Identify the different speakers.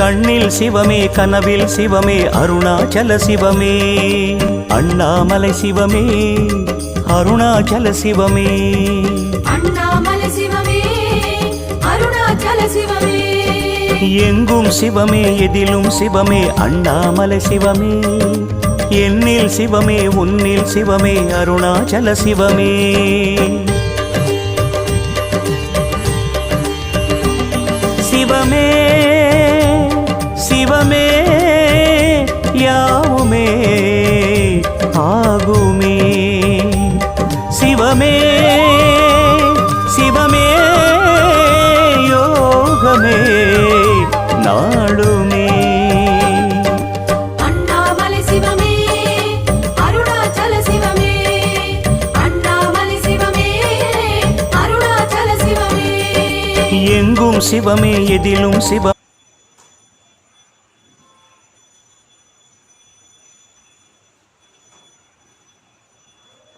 Speaker 1: கண்ணில் சிவமே கனவில் சிவமே அருணாச்சல சிவமே அண்ணாமலை சிவமே அருணாச்சல சிவமே
Speaker 2: அண்ணாமலை சிவமே அருணாச்சல சிவமே
Speaker 1: எங்கும் சிவமே எதிலும் சிவமே அண்ணாமலை சிவமே என்னில் சிவமே உன்னில் சிவமே அருணாச்சல சிவமே சிவமே சிவமே யாவுமே ஆகுமே சிவமே சிவமே யோகமே நாளுமே
Speaker 2: அண்ணாமலை சிவமே அருணாச்சல சிவமே அண்ணாமலை சிவமே அருணாச்சல சிவமே
Speaker 1: எங்கும் சிவமே எதிலும் சிவம்